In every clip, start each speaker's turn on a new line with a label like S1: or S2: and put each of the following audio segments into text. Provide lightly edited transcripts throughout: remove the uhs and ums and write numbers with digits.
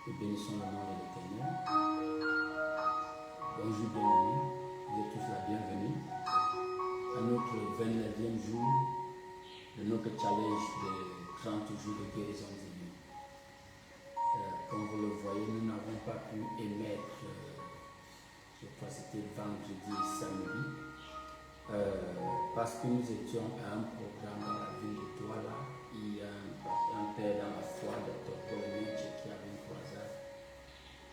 S1: Nous bénissons le nom de l'Éternel. Bonjour bien-aimés, vous êtes tous la bienvenue à notre 29e jour de notre challenge de 30 jours de guérison divine. Comme vous le voyez, nous n'avons pas pu émettre, je crois que c'était vendredi et samedi, parce que nous étions à un programme dans la ville de Douala. Il y a un père dans la foi, Dr. Paul Nietzsche, qui avait une croisade.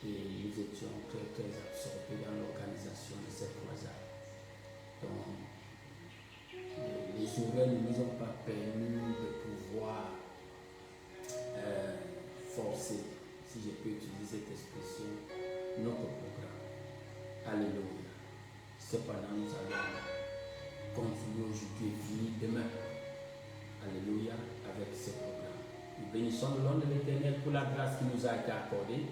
S1: Et nous étions très absorbés dans l'organisation de cette croisade. Donc, les horaires ne nous ont pas permis de pouvoir forcer, si je peux utiliser cette expression, notre programme. Alléluia. Cependant, nous allons continuer aujourd'hui et finir demain. Alléluia, avec ce programme. Nous bénissons le nom de l'Éternel pour la grâce qui nous a été accordée.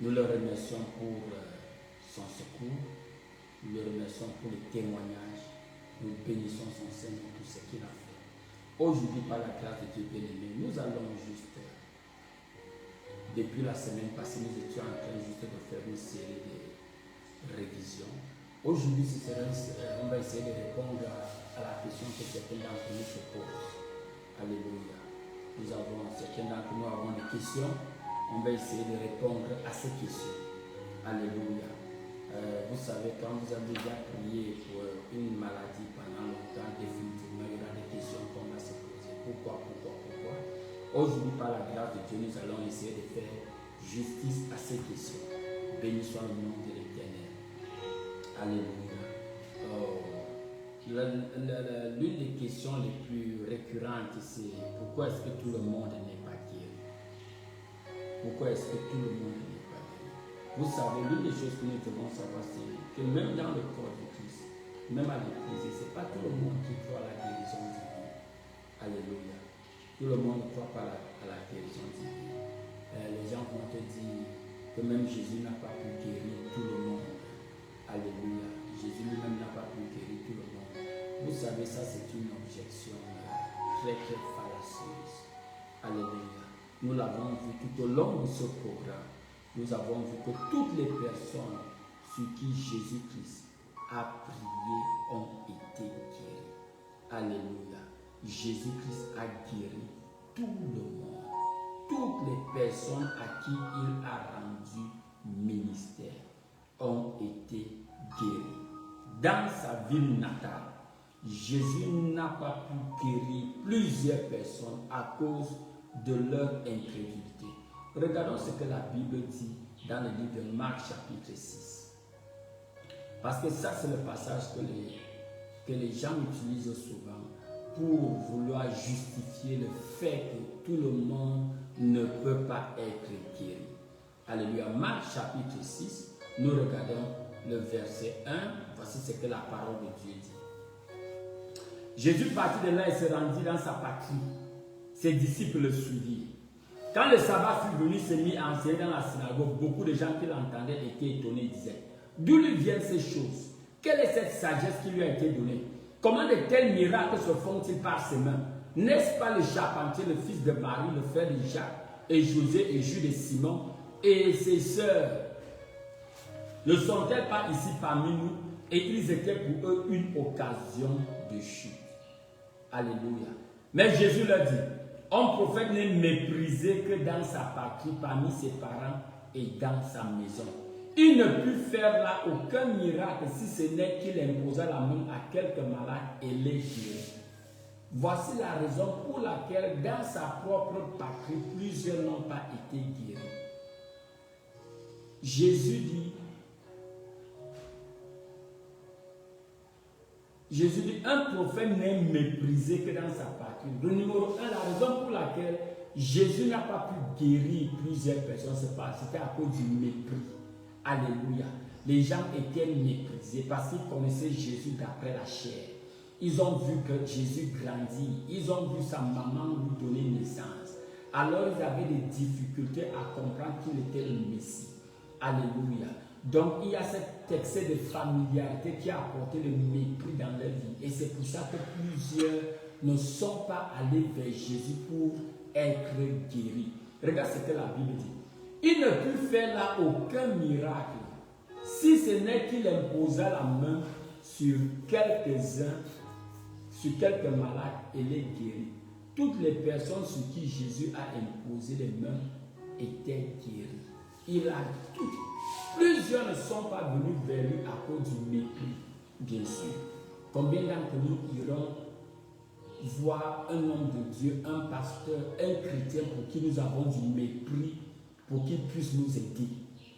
S1: Nous le remercions pour son secours. Nous le remercions pour les témoignages. Nous bénissons son Seigneur pour tout ce qu'il a fait. Aujourd'hui, par la grâce de Dieu bien-aimé, nous allons juste, depuis la semaine passée, nous étions en train juste de faire une série de révisions. Aujourd'hui, on va essayer de répondre à la question que certains d'entre nous se posent. Alléluia. Certains d'entre nous avons des questions. On va essayer de répondre à ces questions. Alléluia. Vous savez, quand vous avez déjà prié pour une maladie pendant longtemps, définitivement, il y aura des questions qu'on va se poser. Pourquoi? Aujourd'hui, par la grâce de Dieu, nous allons essayer de faire justice à ces questions. Bénissons le nom de l'Éternel. Alléluia. L'une des questions les plus récurrentes, c'est pourquoi est-ce que tout le monde n'est pas guéri? Pourquoi est-ce que tout le monde n'est pas guéri? Vous savez, l'une des choses que nous devons savoir, c'est que même dans le corps de Christ, même à l'église, ce n'est pas tout le monde qui croit à la guérison divine. Alléluia. Tout le monde ne croit pas à la guérison divine. Les gens vont te dire que même Jésus n'a pas pu guérir tout le monde. Alléluia. Jésus lui-même n'a pas pu guérir tout le monde. Vous savez, ça c'est une objection très fallacieuse. Alléluia. Nous l'avons vu tout au long de ce programme. Nous avons vu que toutes les personnes sur qui Jésus-Christ a prié ont été guéries. Alléluia. Jésus-Christ a guéri tout le monde. Toutes les personnes à qui il a rendu ministère ont été guéries. Dans sa ville natale, Jésus n'a pas pu guérir plusieurs personnes à cause de leur incrédulité. Regardons ce que la Bible dit dans le livre de Marc chapitre 6. Parce que ça, c'est le passage que les gens utilisent souvent pour vouloir justifier le fait que tout le monde ne peut pas être guéri. Alléluia. Marc chapitre 6, nous regardons le verset 1. Voici ce que la parole de Dieu dit. Jésus partit de là et se rendit dans sa patrie. Ses disciples le suivirent. Quand le sabbat fut venu, il se mit à enseigner dans la synagogue. Beaucoup de gens qui l'entendaient étaient étonnés, disaient: d'où lui viennent ces choses? Quelle est cette sagesse qui lui a été donnée? Comment de tels miracles se font-ils par ses mains? N'est-ce pas le charpentier, le fils de Marie, le frère de Jacques, et José, et Jude, et Simon, et ses sœurs? Ne sont-elles pas ici parmi nous? Et ils étaient pour eux une occasion de chute. Alléluia. Mais Jésus leur dit: un prophète n'est méprisé que dans sa patrie, parmi ses parents et dans sa maison. Il ne put faire là aucun miracle si ce n'est qu'il imposa la main à quelques malades et les guérit. Voici la raison pour laquelle dans sa propre patrie, plusieurs n'ont pas été guéris. Jésus dit, un prophète n'est méprisé que dans sa patrie. Le numéro 1, la raison pour laquelle Jésus n'a pas pu guérir plusieurs personnes, c'était à cause du mépris. Alléluia. Les gens étaient méprisés parce qu'ils connaissaient Jésus d'après la chair. Ils ont vu que Jésus grandit. Ils ont vu sa maman lui donner naissance. Alors ils avaient des difficultés à comprendre qu'il était le Messie. Alléluia. Donc il y a cet excès de familiarité qui a apporté le mépris dans leur vie. Et c'est pour ça que plusieurs ne sont pas allés vers Jésus pour être guéris. Regarde ce que la Bible dit. Il Il ne put faire là aucun miracle, si ce n'est qu'il imposa la main sur quelques-uns, sur quelques malades et les guérit. Toutes les personnes sur qui Jésus a imposé les mains étaient guéries. Il a tout. Plusieurs ne sont pas venus vers lui à cause du mépris, bien sûr. Combien d'entre nous iront voir un homme de Dieu, un pasteur, un chrétien pour qui nous avons du mépris, pour qu'il puisse nous aider?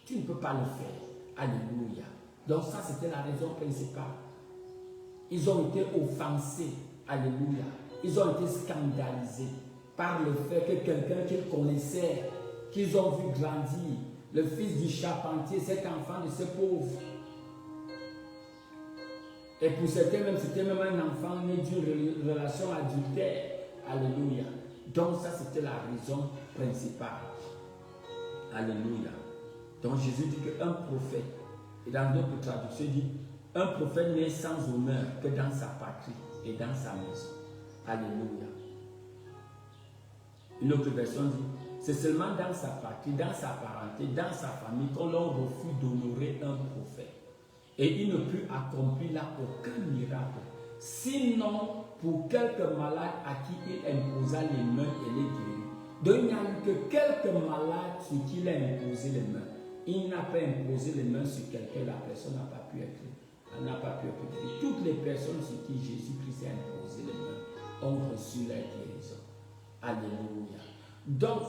S1: Tu ne peux pas le faire. Alléluia. Donc ça, c'était la raison principale. Ils ont été offensés. Alléluia. Ils ont été scandalisés par le fait que quelqu'un qu'ils connaissaient, qu'ils ont vu grandir, le fils du charpentier, cet enfant de ces pauvres. Et pour certains même, c'était même un enfant né d'une relation adultère. Alléluia. Donc ça, c'était la raison principale. Alléluia. Donc Jésus dit qu'un prophète, et dans d'autres traductions, il dit, un prophète n'est sans honneur que dans sa patrie et dans sa maison. Alléluia. Une autre version dit, c'est seulement dans sa patrie, dans sa parenté, dans sa famille qu'on leur refuse d'honorer un prophète. Et il ne put accomplir là aucun miracle. Sinon, pour quelques malades à qui il imposa les mains et les guérit. Donc il n'y a eu que quelques malades sur qui il a imposé les mains. Il n'a pas imposé les mains sur quelqu'un, la personne n'a pas pu être. Elle n'a pas pu être guérie. Toutes les personnes sur qui Jésus-Christ a imposé les mains ont reçu la guérison. Alléluia. Donc,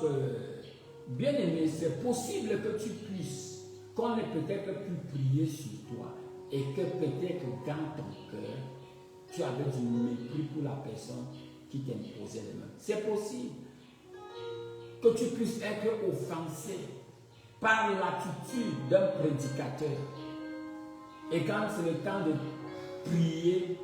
S1: bien aimé, c'est possible que tu puisses, qu'on ait peut-être pu prier sur toi et que peut-être dans ton cœur, tu avais du mépris pour la personne qui t'imposait les mains. C'est possible que tu puisses être offensé par l'attitude d'un prédicateur. Et quand c'est le temps de prier,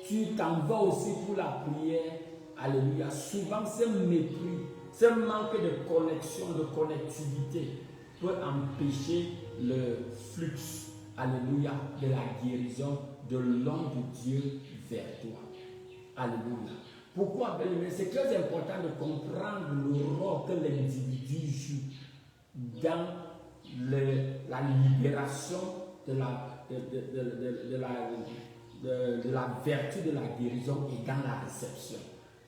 S1: tu t'en vas aussi pour la prière. Alléluia. Souvent, ce mépris, ce manque de connexion, de connectivité peut empêcher le flux, alléluia, de la guérison de l'homme de Dieu vers toi. Alléluia. Pourquoi, bien-aimé? C'est très important de comprendre le rôle que l'individu joue dans la libération de la vertu de la guérison et dans la réception.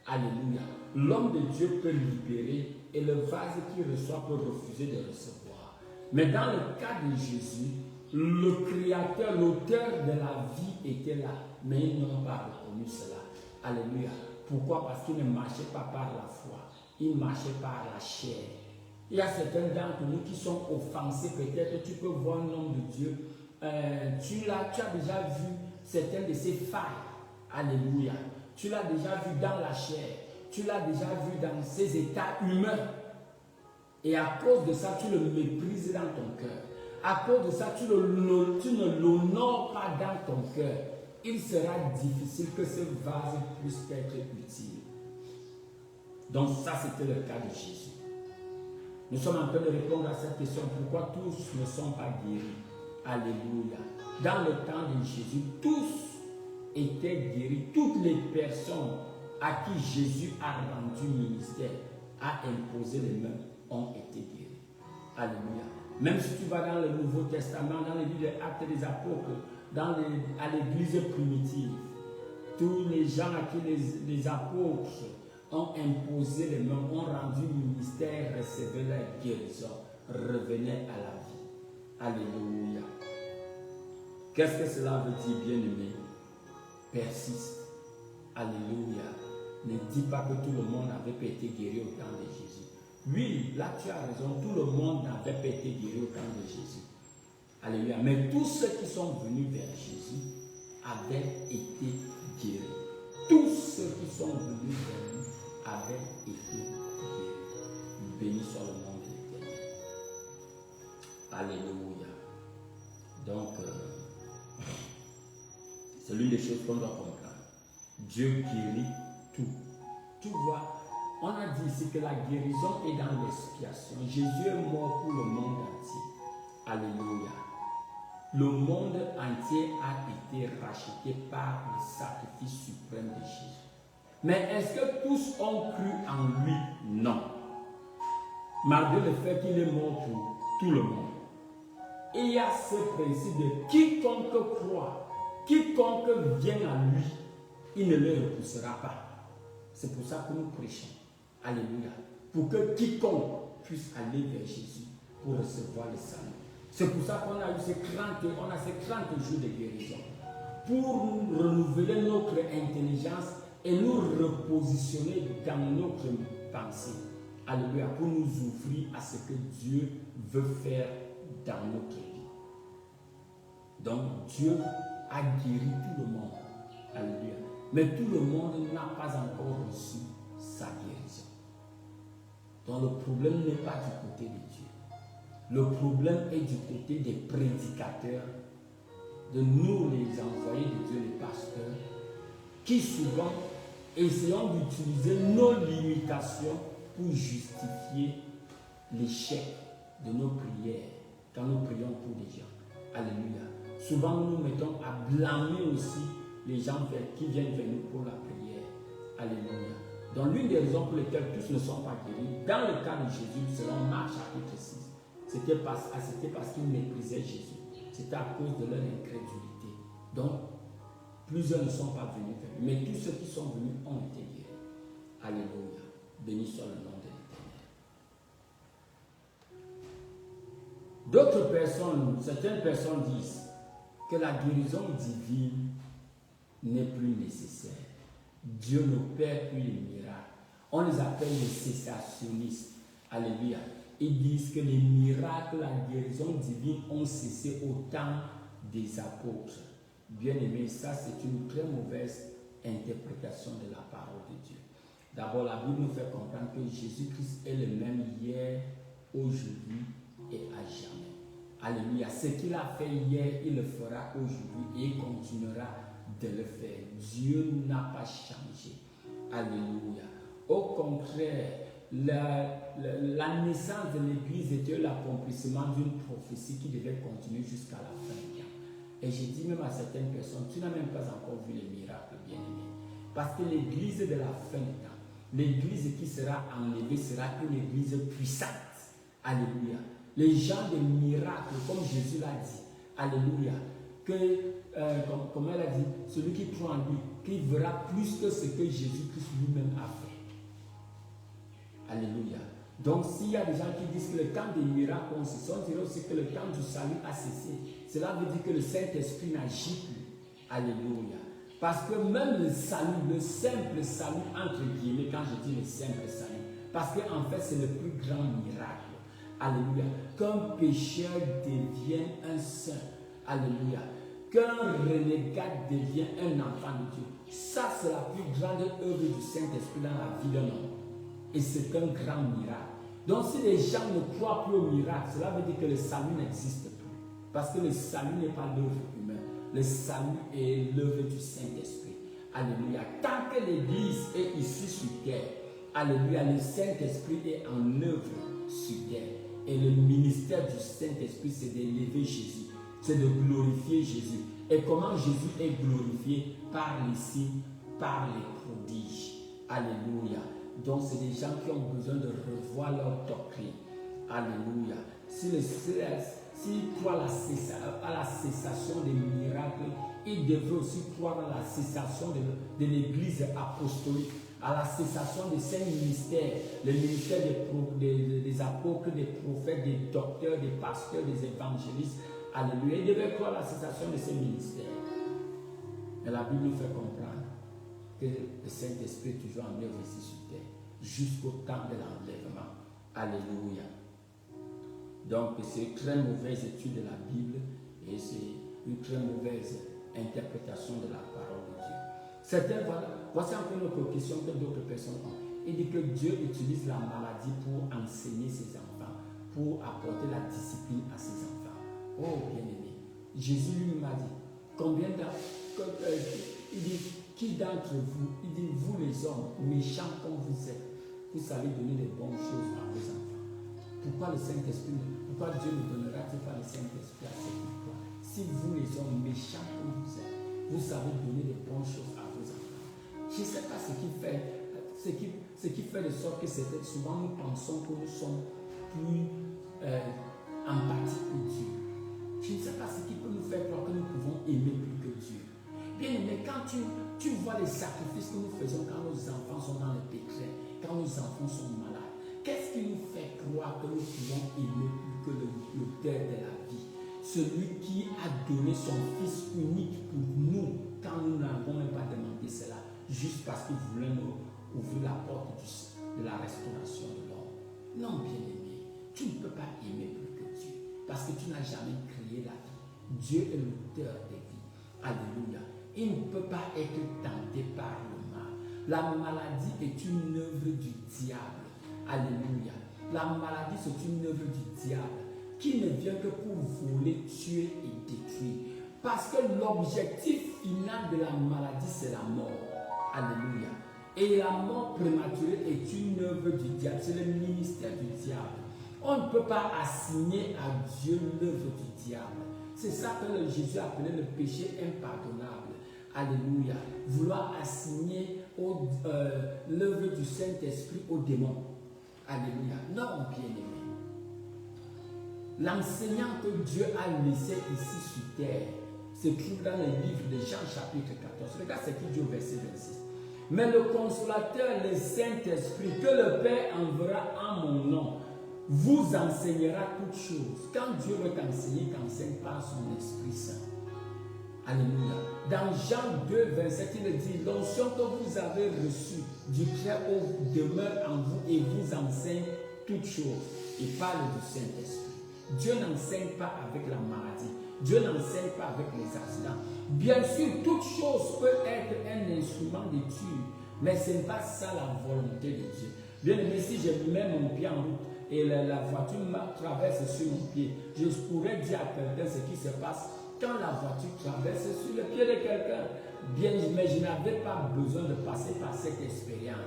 S1: Alléluia. L'homme de Dieu peut libérer et le vase qu'il reçoit peut refuser de recevoir. Mais dans le cas de Jésus, le Créateur, l'auteur de la vie était là, mais ils n'ont pas reconnu cela. Alléluia. Pourquoi? Parce qu'il ne marchait pas par la foi, il marchait par la chair. Il y a certains d'entre nous qui sont offensés. Peut-être tu peux voir un homme de Dieu. Tu as déjà vu certaines de ses failles. Alléluia. Tu l'as déjà vu dans la chair. Tu l'as déjà vu dans ses états humains. Et à cause de ça, tu le méprises dans ton cœur. À cause de ça, tu ne l'honores pas dans ton cœur. Il sera difficile que ce vase puisse être utile. Donc ça, c'était le cas de Jésus. Nous sommes en train de répondre à cette question. Pourquoi tous ne sont pas guéris? Alléluia. Dans le temps de Jésus, tous étaient guéris. Toutes les personnes à qui Jésus a rendu ministère, a imposé les mains, ont été guéris. Alléluia. Même si tu vas dans le Nouveau Testament, dans les livres des Actes des Apôtres, à l'église primitive, tous les gens à qui les apôtres ont imposé les mains, ont rendu ministère, recevaient la guérison, revenaient à la vie. Alléluia. Qu'est-ce que cela veut dire, bien-aimé? Persiste. Alléluia. Ne dis pas que tout le monde n'avait pas été guéri au temps de Jésus. Oui, là tu as raison, tout le monde n'avait pas été guéri au temps de Jésus. Alléluia. Mais tous ceux qui sont venus vers Jésus avaient été guéris. Tous ceux qui sont venus vers lui avaient été guéris. Béni soit le nom de l'Éternel. Alléluia. Donc, c'est l'une des choses qu'on doit comprendre. Dieu guérit tout. Tu vois, on a dit ici que la guérison est dans l'expiation. Jésus est mort pour le monde entier. Alléluia. Le monde entier a été racheté par le sacrifice suprême de Jésus. Mais est-ce que tous ont cru en lui? Non. Malgré le fait qu'il est mort pour tout le monde. Et il y a ce principe de quiconque croit, quiconque vient à lui, il ne le repoussera pas. C'est pour ça que nous prêchons. Alléluia. Pour que quiconque puisse aller vers Jésus pour recevoir le salut. C'est pour ça qu'on a eu ces 30 jours de guérison. Pour renouveler notre intelligence et nous repositionner dans notre pensée. Alléluia. Pour nous ouvrir à ce que Dieu veut faire dans notre vie. Donc Dieu a guéri tout le monde. Alléluia. Mais tout le monde n'a pas encore reçu sa guérison. Donc le problème n'est pas du côté de Dieu. Le problème est du côté des prédicateurs, de nous les envoyés de Dieu, les pasteurs, qui souvent essayons d'utiliser nos limitations pour justifier l'échec de nos prières quand nous prions pour des gens. Alléluia. Souvent nous nous mettons à blâmer aussi les gens qui viennent vers nous pour la prière. Alléluia. Donc l'une des raisons pour lesquelles tous ne sont pas guéris, dans le cas de Jésus, selon Marc chapitre 6, c'était parce qu'ils méprisaient Jésus. C'était à cause de leur incrédulité. Donc, plusieurs ne sont pas venus vers lui, mais tous ceux qui sont venus ont été guéris. Alléluia. Béni soit le nom de l'Éternel. D'autres personnes, certaines personnes disent que la guérison divine n'est plus nécessaire. Dieu ne perd plus les miracles. On les appelle les cessationnistes. Alléluia. Ils disent que les miracles, la guérison divine ont cessé au temps des apôtres. Bien aimé, ça c'est une très mauvaise interprétation de la parole de Dieu. D'abord, la Bible nous fait comprendre que Jésus-Christ est le même hier, aujourd'hui et à jamais. Alléluia. Ce qu'il a fait hier, il le fera aujourd'hui et il continuera de le faire. Dieu n'a pas changé. Alléluia. Au contraire, la naissance de l'Église était l'accomplissement d'une prophétie qui devait continuer jusqu'à la fin du temps. Et j'ai dit même à certaines personnes, tu n'as même pas encore vu les miracles, bien-aimés. Parce que l'Église de la fin du temps, l'Église qui sera enlevée sera une Église puissante. Alléluia. Les gens des miracles, comme Jésus l'a dit. Alléluia. Comme elle a dit, celui qui croit en lui, qui verra plus que ce que Jésus-Christ lui-même a fait. Alléluia. Donc s'il y a des gens qui disent que le temps des miracles ont cessé, on dirait aussi que le temps du salut a cessé. Cela veut dire que le Saint-Esprit n'agit plus. Alléluia. Parce que même le salut, le simple salut, entre guillemets, quand je dis le simple salut, parce qu'en fait c'est le plus grand miracle. Alléluia. Qu'un pécheur devienne un saint. Alléluia. Qu'un renégat devienne un enfant de Dieu. Ça c'est la plus grande œuvre du Saint-Esprit dans la vie d'un homme. Et c'est un grand miracle. Donc si les gens ne croient plus au miracle, cela veut dire que le salut n'existe plus. Parce que le salut n'est pas l'œuvre humaine. Le salut est l'œuvre du Saint-Esprit. Alléluia. Tant que l'Église est ici sur terre, alléluia, le Saint-Esprit est en œuvre sur terre. Et le ministère du Saint-Esprit, c'est d'élever Jésus. C'est de glorifier Jésus. Et comment Jésus est glorifié? Par les signes, par les prodiges. Alléluia. Donc, c'est des gens qui ont besoin de revoir leur doctrine. Alléluia. S'ils croient à la cessation des miracles, ils devraient aussi croire à la cessation de l'Église apostolique, à la cessation de ces ministères, le ministère des apôtres, des prophètes, des docteurs, des pasteurs, des évangélistes. Alléluia. Ils devraient croire à la cessation de ces ministères. Mais la Bible nous fait comprendre que le Saint-Esprit est toujours en œuvre ici sur terre, jusqu'au temps de l'enlèvement. Alléluia. Donc, c'est une très mauvaise étude de la Bible et c'est une très mauvaise interprétation de la parole de Dieu. Voici un peu une autre question que d'autres personnes ont. Il dit que Dieu utilise la maladie pour enseigner ses enfants, pour apporter la discipline à ses enfants. Oh, bien-aimé, Jésus lui m'a dit, il dit, qui d'entre vous, il dit, vous les hommes, méchants comme vous êtes, vous savez donner des bonnes choses à vos enfants. Pourquoi Dieu ne donnera-t-il pas le Saint-Esprit à ceux qui croient? Si vous les hommes méchants comme vous êtes, vous savez donner des bonnes choses à vos enfants. Je ne sais pas ce qui fait de sorte que souvent nous pensons que nous sommes plus en croire que nous pouvons aimer plus que l'auteur de la vie. Celui qui a donné son Fils unique pour nous, quand nous n'avons même pas demandé cela, juste parce qu'il voulait nous ouvrir la porte de la restauration de l'homme. Non, bien-aimé, tu ne peux pas aimer plus que Dieu, parce que tu n'as jamais créé la vie. Dieu est l'auteur des vies. Alléluia. Il ne peut pas être tenté par le mal. La maladie est une œuvre du diable. Alléluia. La maladie, c'est une œuvre du diable qui ne vient que pour voler, tuer et détruire. Parce que l'objectif final de la maladie, c'est la mort. Alléluia. Et la mort prématurée est une œuvre du diable. C'est le ministère du diable. On ne peut pas assigner à Dieu l'œuvre du diable. C'est ça que Jésus appelait le péché impardonnable. Alléluia. Vouloir assigner l'œuvre du Saint-Esprit au démon. Alléluia. Non, bien-aimé. L'enseignant que Dieu a laissé ici sur terre se trouve dans le livre de Jean chapitre 14. Regarde ce qu'il dit au verset 26. Mais le consolateur, le Saint-Esprit, que le Père enverra en mon nom, vous enseignera toutes choses. Quand Dieu veut t'enseigner, t'enseigne par son Esprit Saint. Alléluia. Dans Jean 2, 27, il dit, l'onction que vous avez reçue du Très-Haut demeure en vous et vous enseigne toutes choses. Il parle du Saint-Esprit. Dieu n'enseigne pas avec la maladie. Dieu n'enseigne pas avec les accidents. Bien sûr, toute chose peut être un instrument d'étude, mais ce n'est pas ça la volonté de Dieu. Bien aimé, si je mets mon pied en route et la voiture traverse sur mon pied, je pourrais dire à quelqu'un ce qui se passe quand la voiture traverse sur le pied de quelqu'un. Bien, mais je n'avais pas besoin de passer par cette expérience.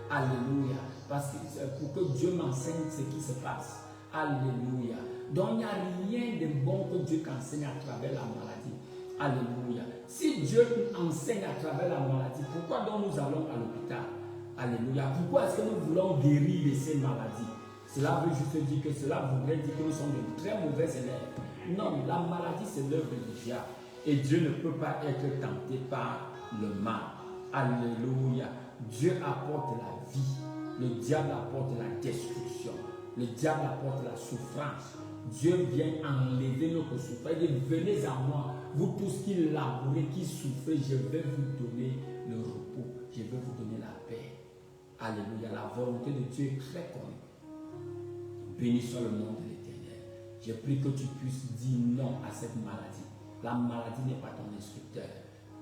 S1: Alléluia. Parce que pour que Dieu m'enseigne ce qui se passe. Alléluia. Donc il n'y a rien de bon que Dieu t'enseigne à travers la maladie. Alléluia. Si Dieu enseigne à travers la maladie, pourquoi donc nous allons à l'hôpital? Alléluia. Pourquoi est-ce que nous voulons guérir de ces maladies? Cela veut juste dire que cela voudrait dire que nous sommes de très mauvais élèves. Non, la maladie c'est l'œuvre du diable. Et Dieu ne peut pas être tenté par le mal. Alléluia. Dieu apporte la vie. Le diable apporte la destruction. Le diable apporte la souffrance. Dieu vient enlever notre souffrance. Il dit, venez à moi, vous tous qui labourez, qui souffrez, je vais vous donner le repos. Je vais vous donner la paix. Alléluia. La volonté de Dieu est très connue. Béni soit le nom de l'Éternel. Je prie que tu puisses dire non à cette maladie. La maladie n'est pas ton instructeur.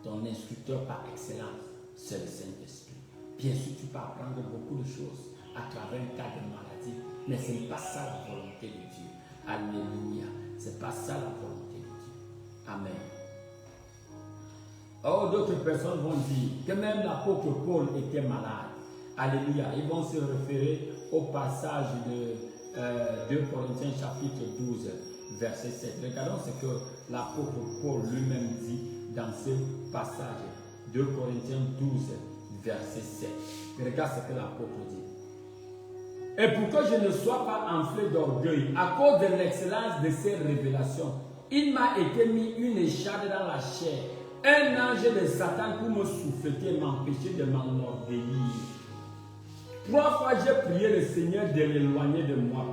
S1: Ton instructeur par excellence, c'est le Saint-Esprit. Bien sûr, tu peux apprendre beaucoup de choses à travers un cas de maladie, mais ce n'est pas ça la volonté de Dieu. Alléluia. Ce n'est pas ça la volonté de Dieu. Amen. Or, d'autres personnes vont dire que même l'apôtre Paul était malade. Alléluia. Ils vont se référer au passage de 2 Corinthiens chapitre 12, verset 7. Regardons ce que l'apôtre Paul lui-même dit dans ce passage. 2 Corinthiens 12, verset 7. Regarde ce que l'apôtre dit. Et pour que je ne sois pas enflé d'orgueil, à cause de l'excellence de ces révélations, il m'a été mis une écharde dans la chair, un ange de Satan pour me souffleter et m'empêcher de m'enorgueillir. 3 fois j'ai prié le Seigneur de l'éloigner de moi.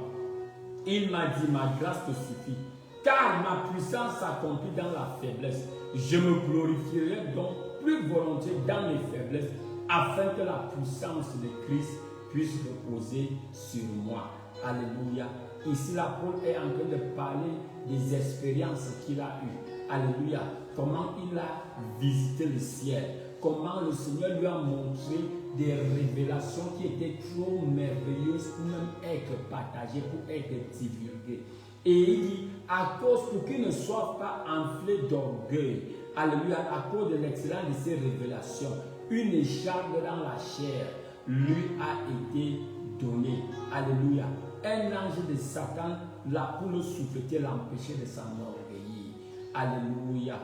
S1: Il m'a dit, ma grâce te suffit, car ma puissance s'accomplit dans la faiblesse. Je me glorifierai donc plus volontiers dans mes faiblesses, afin que la puissance de Christ puisse reposer sur moi. Alléluia. Ici, l'apôtre est en train de parler des expériences qu'il a eues. Alléluia. Comment il a visité le ciel. Comment le Seigneur lui a montré des révélations qui étaient trop merveilleuses pour même être partagées, pour être divulguées. Et il dit, à cause pour qu'il ne soit pas enflé d'orgueil, alléluia, à cause de l'excellence de ces révélations, une écharpe dans la chair lui a été donnée. Alléluia. Un ange de Satan là pour le souffleter, l'empêcher de s'enorgueillir. Alléluia.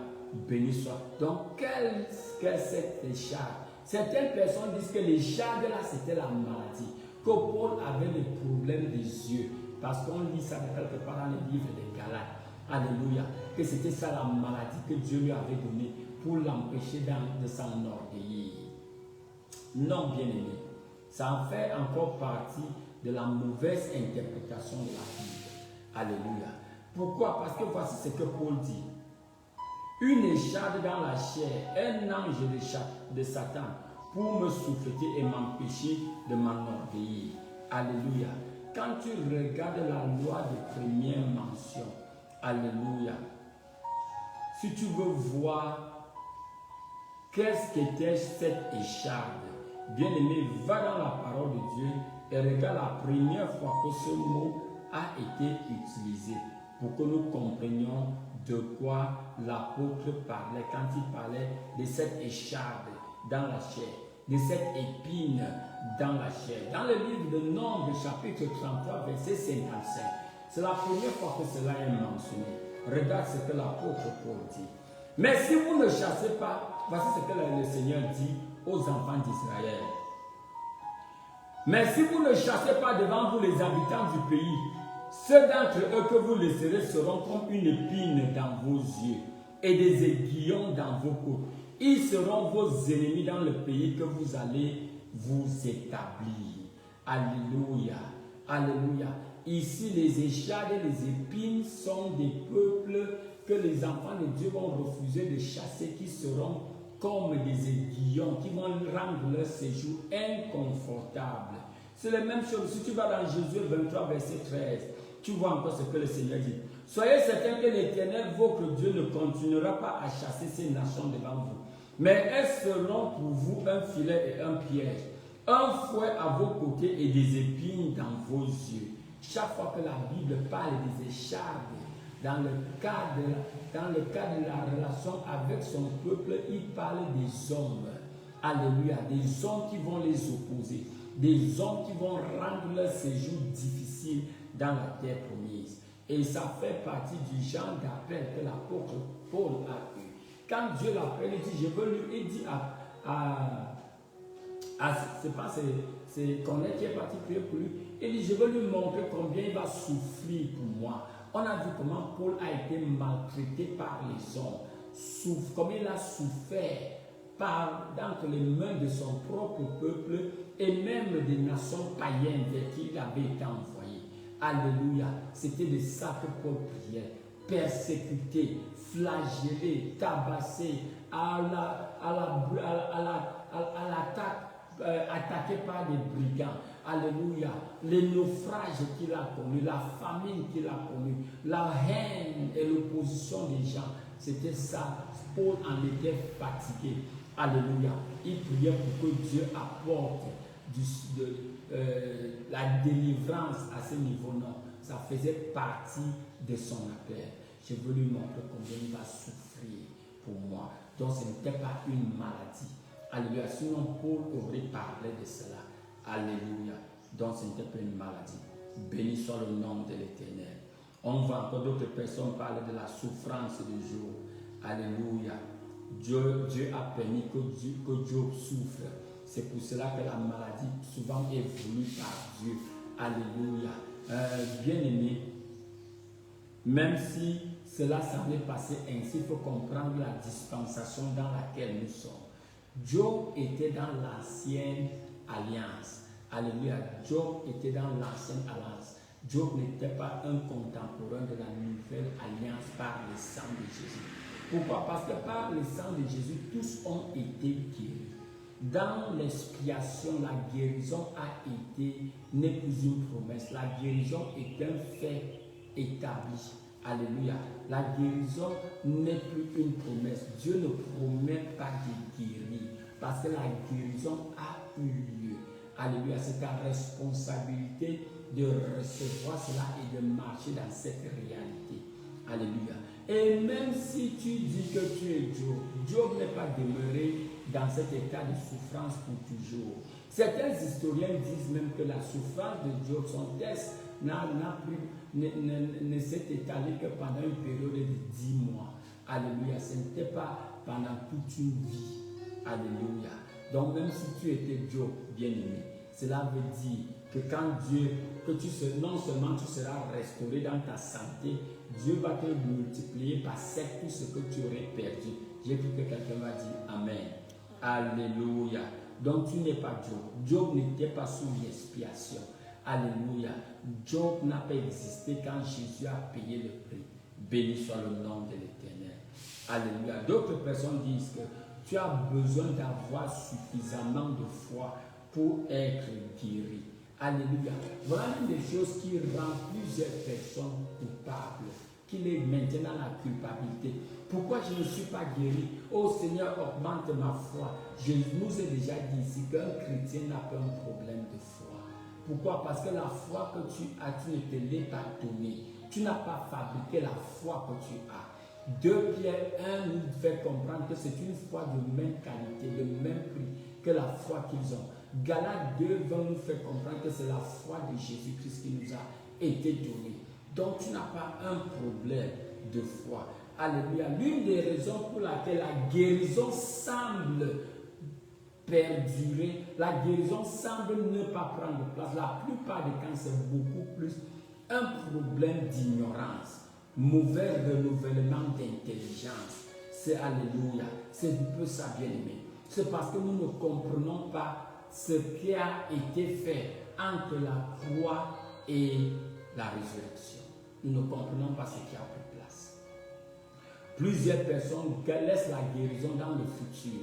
S1: Béni soit. Donc, quelle cette écharpe? Certaines personnes disent que l'écharpe là, c'était la maladie. Que Paul avait des problèmes des yeux. Parce qu'on lit ça quelque part dans les livres des Galates. Alléluia. Que c'était ça la maladie que Dieu lui avait donnée pour l'empêcher de s'enorgueillir. Non, bien aimé. Ça en fait encore partie de la mauvaise interprétation de la Bible. Alléluia. Pourquoi? Parce que voici ce que Paul dit. Une écharde dans la chair, un ange de Satan pour me souffleter et m'empêcher de m'enorgueillir. Alléluia. Quand tu regardes la loi de première mention, alléluia, si tu veux voir qu'est-ce qu'était cette écharde, bien-aimé, va dans la parole de Dieu et regarde la première fois que ce mot a été utilisé pour que nous comprenions de quoi l'apôtre parlait quand il parlait de cette écharde dans la chair, de cette épine dans la chair. Dans le livre de Nombres, chapitre 33, verset 55, c'est la première fois que cela est mentionné. Regarde ce que l'apôtre Paul dit. Mais si vous ne chassez pas, voici ce que le Seigneur dit aux enfants d'Israël. Mais si vous ne chassez pas devant vous les habitants du pays, ceux d'entre eux que vous laisserez seront comme une épine dans vos yeux et des aiguillons dans vos côtes. Ils seront vos ennemis dans le pays que vous allez vous établir. Alléluia. Alléluia. Ici, les échardes et les épines sont des peuples que les enfants de Dieu vont refuser de chasser, qui seront comme des aiguillons, qui vont rendre leur séjour inconfortable. C'est la même chose. Si tu vas dans Jésus 23, verset 13, tu vois encore ce que le Seigneur dit. Soyez certains que l'Éternel, votre Dieu, ne continuera pas à chasser ces nations devant vous, mais elles seront pour vous un filet et un piège, un fouet à vos côtés et des épines dans vos yeux. Chaque fois que la Bible parle des échardes, dans le cadre de la relation avec son peuple, il parle des hommes. Alléluia. Des hommes qui vont les opposer. Des hommes qui vont rendre leur séjour difficile dans la terre promise. Et ça fait partie du genre d'appel que l'apôtre Paul a eu. Quand Dieu l'appelle, il dit, je veux lui, il dit c'est Corneille qui est parti prier pour lui. Il dit, je veux lui montrer combien il va souffrir pour moi. On a vu comment Paul a été maltraité par les hommes, comme il a souffert dans les mains de son propre peuple et même des nations païennes vers qui il avait été envoyé. Alléluia. C'était de ça que Paul priait. Persécuté, flagellé, tabassé, attaqué par des brigands. Alléluia. Les naufrages qu'il a connus, la famine qu'il a connue, la haine et l'opposition des gens. C'était ça. Paul en était fatigué. Alléluia. Il priait pour que Dieu apporte la délivrance à ce niveau. Non, ça faisait partie de son appel. Je veux lui montrer combien il va souffrir pour moi. Donc ce n'était pas une maladie. Alléluia. Sinon Paul aurait parlé de cela. Alléluia. Donc ce n'était pas une maladie. Béni soit le nom de l'Éternel. On voit encore d'autres personnes parler de la souffrance de Job. Alléluia. Dieu a permis que Job souffre. C'est pour cela que la maladie souvent est voulue par Dieu. Alléluia. Bien-aimé, même si cela semblait passer ainsi, il faut comprendre la dispensation dans laquelle nous sommes. Job était dans l'ancienne alliance. Alléluia. Job était dans l'ancienne alliance. Job n'était pas un contemporain de la nouvelle alliance par le sang de Jésus. Pourquoi? Parce que par le sang de Jésus, tous ont été guéris. Dans l'expiation, la guérison n'est plus une promesse. La guérison est un fait établi. Alléluia. La guérison n'est plus une promesse. Dieu ne promet pas de guérir parce que la guérison a eu lieu. Alléluia. C'est ta responsabilité de recevoir cela et de marcher dans cette réalité. Alléluia. Et même si tu dis que tu es Job, Job n'est pas demeuré dans cet état de souffrance pour toujours. Certains historiens disent même que la souffrance de Job, son test ne s'est étalé que pendant une période de 10 mois. Alléluia. Ce n'était pas pendant toute une vie. Alléluia. Donc même si tu étais Job, bien-aimé, cela veut dire que quand Dieu, non seulement tu seras restauré dans ta santé, Dieu va te multiplier par 7 tout ce que tu aurais perdu. J'ai cru que quelqu'un va dire Amen. Alléluia. Donc tu n'es pas Job. Job n'était pas sous l'expiation. Alléluia. Job n'a pas existé quand Jésus a payé le prix. Béni soit le nom de l'Éternel. Alléluia. D'autres personnes disent que tu as besoin d'avoir suffisamment de foi pour être guéri. Alléluia. Voilà une des choses qui rend plusieurs personnes coupables, qui les maintiennent dans la culpabilité. Pourquoi je ne suis pas guéri? Oh Seigneur, augmente ma foi. Je nous ai déjà dit ici qu'un chrétien n'a pas un problème de foi. Pourquoi? Parce que la foi que tu as, tu ne te l'es pas donnée. Tu n'as pas fabriqué la foi que tu as. 2 Pierre 1 nous fait comprendre que c'est une foi de même qualité, de même prix que la foi qu'ils ont. Galates 2 va nous faire comprendre que c'est la foi de Jésus-Christ qui nous a été donnée. Donc tu n'as pas un problème de foi. Alléluia. L'une des raisons pour laquelle la guérison semble perdurer, la guérison semble ne pas prendre place, la plupart des cas c'est beaucoup plus un problème d'ignorance, mauvais renouvellement d'intelligence. C'est alléluia. C'est un peu ça, bien aimé. C'est parce que nous ne comprenons pas ce qui a été fait entre la croix et la résurrection. Nous ne comprenons pas ce qui a pris place. Plusieurs personnes laissent la guérison dans le futur.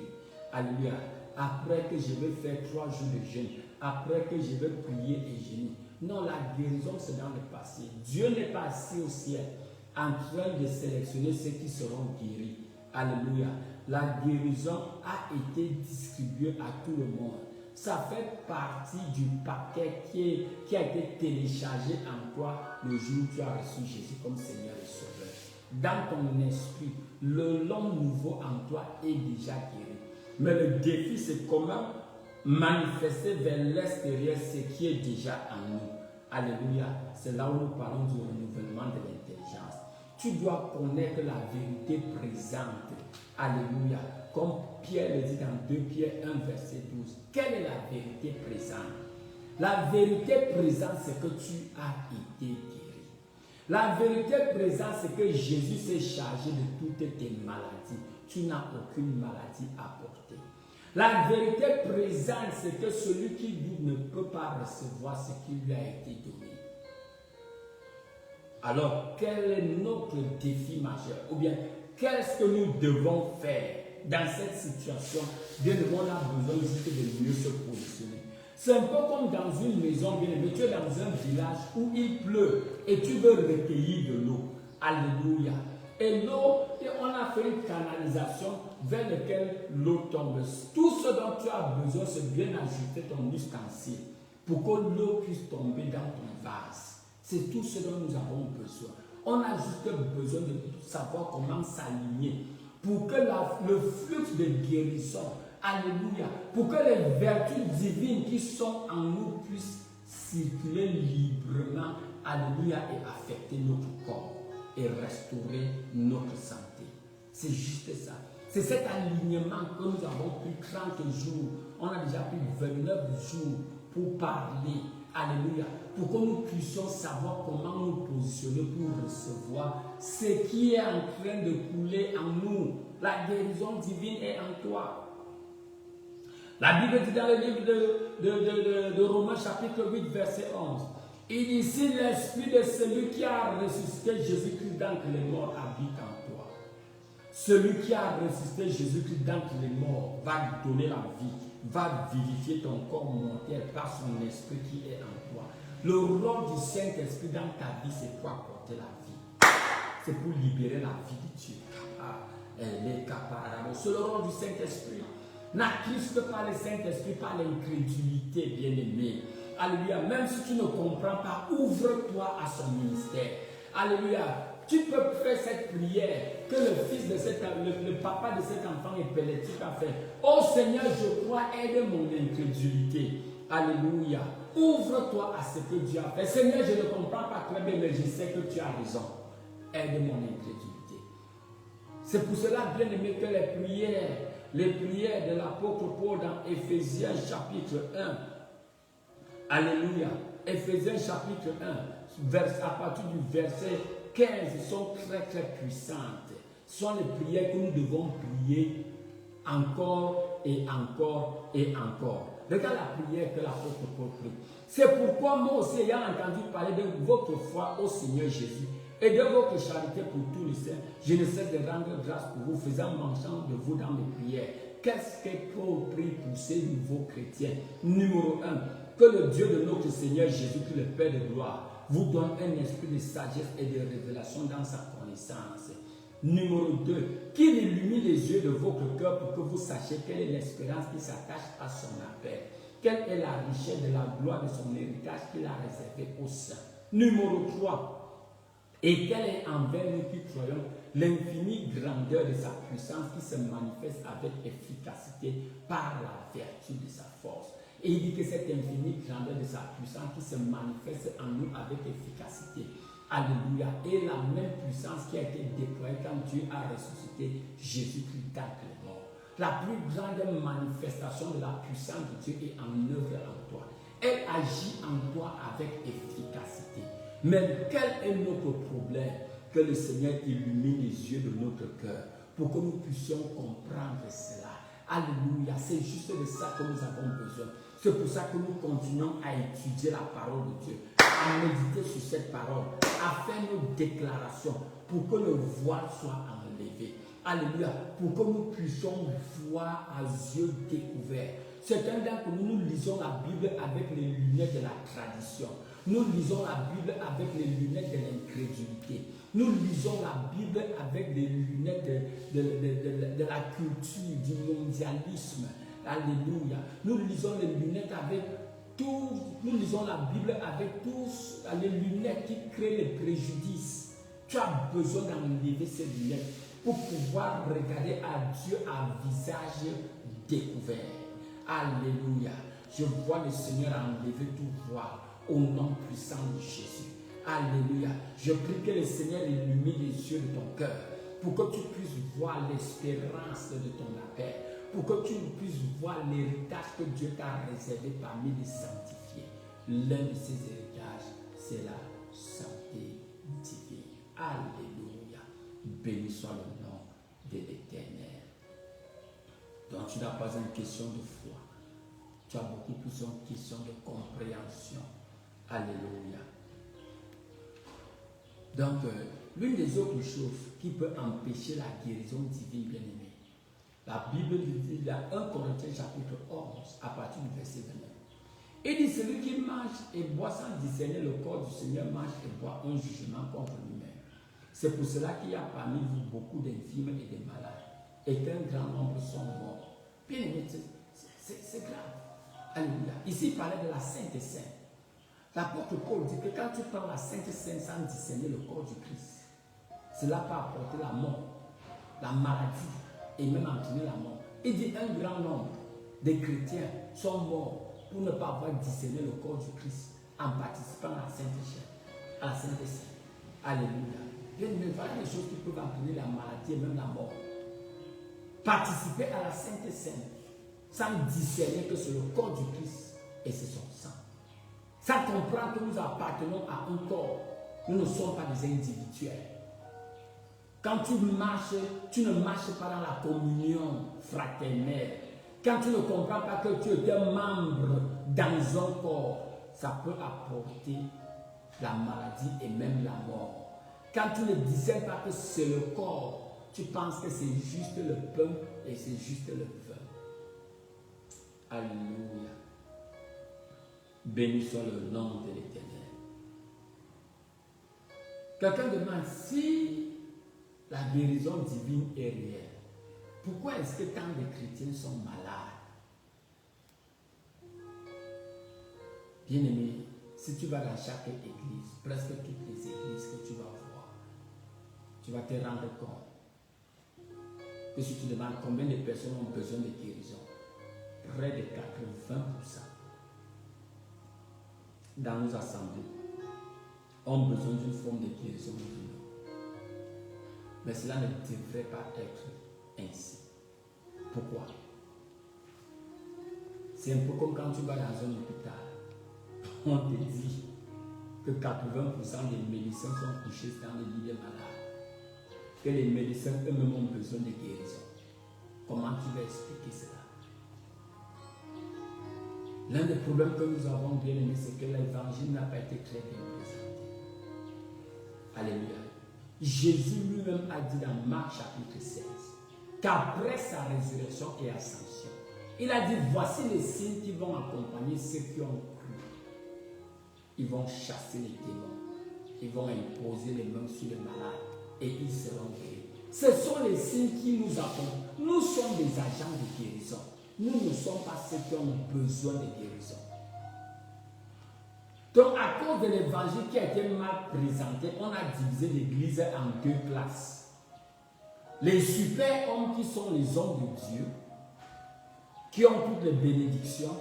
S1: Alléluia. Après que je vais faire 3 jours de jeûne, après que je vais prier et jeûner. Non, la guérison c'est dans le passé. Dieu n'est pas assis au ciel en train de sélectionner ceux qui seront guéris. Alléluia. La guérison a été distribuée à tout le monde. Ça fait partie du paquet qui a été téléchargé en toi le jour où tu as reçu Jésus comme Seigneur et Sauveur. Dans ton esprit, le l'homme nouveau en toi est déjà guéri. Mais le défi, c'est comment manifester vers l'extérieur ce qui est déjà en nous. Alléluia. C'est là où nous parlons du renouvellement de l'intelligence. Tu dois connaître la vérité présente. Alléluia. Comme Pierre le dit dans 2 Pierre 1, verset 12. Quelle est la vérité présente? La vérité présente, c'est que tu as été guéri. La vérité présente, c'est que Jésus s'est chargé de toutes tes maladies. Tu n'as aucune maladie à porter. La vérité présente, c'est que celui qui doute ne peut pas recevoir ce qui lui a été donné. Alors, quel est notre défi majeur? Ou bien, qu'est-ce que nous devons faire dans cette situation? Bien évidemment, on a besoin juste de mieux se positionner. C'est un peu comme dans une maison, bien évidemment, tu es dans un village où il pleut et tu veux recueillir de l'eau. Alléluia. Et l'eau, on a fait une canalisation vers laquelle l'eau tombe. Tout ce dont tu as besoin, c'est bien ajuster ton ustensile pour que l'eau puisse tomber dans ton vase. C'est tout ce dont nous avons besoin. On a juste besoin de savoir comment s'aligner pour que le flux de guérison, alléluia, pour que les vertus divines qui sont en nous puissent circuler librement, alléluia, et affecter notre corps et restaurer notre santé. C'est juste ça. C'est cet alignement que nous avons pris 30 jours. On a déjà pris 29 jours pour parler. Alléluia. Pour que nous puissions savoir comment nous positionner pour recevoir ce qui est en train de couler en nous. La guérison divine est en toi. La Bible dit dans le livre de Romains chapitre 8 verset 11. Il dit ici l'esprit de celui qui a ressuscité Jésus-Christ d'entre les morts habite en toi. Celui qui a ressuscité Jésus-Christ d'entre les morts va lui donner la vie, va vivifier ton corps mortel par son esprit qui est en toi. Le rôle du Saint-Esprit dans ta vie, c'est quoi? Apporter la vie. C'est pour libérer la vie de Dieu. C'est le rôle du Saint-Esprit. N'attriste pas le Saint-Esprit par l'incrédulité, bien-aimé. Alléluia. Même si tu ne comprends pas, ouvre-toi à son ministère. Alléluia. Tu peux faire cette prière que le fils de le papa de cet enfant épileptique a fait. Oh Seigneur, je crois, aide mon incrédulité. Alléluia. Ouvre-toi à ce que Dieu a fait. Seigneur, je ne comprends pas très bien, mais je sais que tu as raison. Aide mon incrédulité. C'est pour cela, bien aimé, que les prières de l'apôtre Paul dans Éphésiens chapitre 1. Alléluia. Éphésiens chapitre 1, à partir du verset 15, sont très très puissantes. Ce sont les prières que nous devons prier encore et encore et encore. Regarde la prière que l'apôtre Paul prie. C'est pourquoi moi aussi, ayant entendu parler de votre foi au Seigneur Jésus et de votre charité pour tous les saints, je ne cesse de rendre grâce pour vous, faisant mention de vous dans mes prières. Qu'est-ce que Paul prie pour ces nouveaux chrétiens? Numéro 1, que le Dieu de notre Seigneur Jésus, qui est le Père de gloire, vous donne un esprit de sagesse et de révélation dans sa connaissance. Numéro 2, qu'il illumine les yeux de votre cœur pour que vous sachiez quelle est l'espérance qui s'attache à son appel. Quelle est la richesse de la gloire de son héritage qu'il a réservé aux saints. Numéro 3, et quelle est envers nous qui croyons l'infinie grandeur de sa puissance qui se manifeste avec efficacité par la vertu de sa force. Et il dit que cette infinie grandeur de sa puissance qui se manifeste en nous avec efficacité. Alléluia. Et la même puissance qui a été déployée quand Dieu a ressuscité Jésus-Christ d'entre les morts. La plus grande manifestation de la puissance de Dieu est en œuvre en toi. Elle agit en toi avec efficacité. Mais quel est notre problème? Que le Seigneur illumine les yeux de notre cœur pour que nous puissions comprendre cela. Alléluia. C'est juste de ça que nous avons besoin. C'est pour ça que nous continuons à étudier la parole de Dieu, à méditer sur cette parole, à faire nos déclarations pour que le voile soit enlevé. Alléluia. Pour que nous puissions voir à yeux découverts. Certains d'entre nous, nous lisons la Bible avec les lunettes de la tradition. Nous lisons la Bible avec les lunettes de l'incrédulité. Nous lisons la Bible avec les lunettes de la culture, du mondialisme. Alléluia. Nous lisons les lunettes avec tout. Nous lisons la Bible avec tous les lunettes qui créent les préjudices. Tu as besoin d'enlever ces lunettes pour pouvoir regarder à Dieu à visage découvert. Alléluia. Je vois le Seigneur enlever tout voile au nom puissant de Jésus. Alléluia. Je prie que le Seigneur illumine les yeux de ton cœur pour que tu puisses voir l'espérance de ton appel, pour que tu puisses voir l'héritage que Dieu t'a réservé parmi les sanctifiés. L'un de ces héritages, c'est la santé divine. Alléluia. Béni soit le nom de l'Éternel. Donc tu n'as pas une question de foi. Tu as beaucoup plus une question de compréhension. Alléluia. Donc, l'une des autres choses qui peut empêcher la guérison divine, bien-aimée, la Bible dit dans 1 Corinthiens chapitre 11, à partir du verset 29. Il dit, celui qui mange et boit sans discerner le corps du Seigneur mange et boit un jugement contre lui-même. C'est pour cela qu'il y a parmi vous beaucoup d'infirmes et de malades, et qu'un grand nombre sont morts. Bien-aimé, c'est grave. Alléluia. Ici, il parlait de la Sainte et Sainte. L'apôtre Paul dit que quand tu prends la Sainte Sainte sans discerner le corps du Christ, cela peut apporter la mort, la maladie et même entraîner la mort. Il dit un grand nombre de chrétiens sont morts pour ne pas avoir discerné le corps du Christ en participant à la Sainte Sainte. À la Sainte Sainte. Alléluia. Bien, mais voilà les choses qui peuvent entraîner la maladie et même la mort. Participer à la Sainte Sainte sans discerner que c'est le corps du Christ et c'est son sang. Sans comprendre que nous appartenons à un corps. Nous ne sommes pas des individuels. Quand tu marches, tu ne marches pas dans la communion fraternelle. Quand tu ne comprends pas que tu es un membre dans un corps, ça peut apporter la maladie et même la mort. Quand tu ne disais pas que c'est le corps, tu penses que c'est juste le pain et c'est juste le vin. Alléluia. Béni soit le nom de l'Éternel. Quelqu'un demande si la guérison divine est réelle. Pourquoi est-ce que tant de chrétiens sont malades? Bien-aimé, si tu vas dans chaque église, presque toutes les églises que tu vas voir, tu vas te rendre compte que si tu demandes combien de personnes ont besoin de guérison, près de 80% dans nos assemblées ont besoin d'une forme de guérison divine. Mais cela ne devrait pas être ainsi. Pourquoi? C'est un peu comme quand tu vas dans un hôpital. On te dit que 80% des médecins sont couchés dans les lits des malades. Que les médecins eux-mêmes ont besoin de guérison. Comment tu vas expliquer cela? L'un des problèmes que nous avons, bien aimé, c'est que l'évangile n'a pas été très bien présenté. Alléluia. Jésus lui-même a dit dans Marc chapitre 16 qu'après sa résurrection et ascension, il a dit, voici les signes qui vont accompagner ceux qui ont cru. Ils vont chasser les démons. Ils vont imposer les mains sur les malades et ils seront guéris. Ce sont les signes qui nous accompagnent. Nous sommes des agents de guérison. Nous ne sommes pas ceux qui ont besoin de guérison. Donc, à cause de l'évangile qui a été mal présenté, on a divisé l'église en deux classes. Les super-hommes qui sont les hommes de Dieu, qui ont toutes les bénédictions.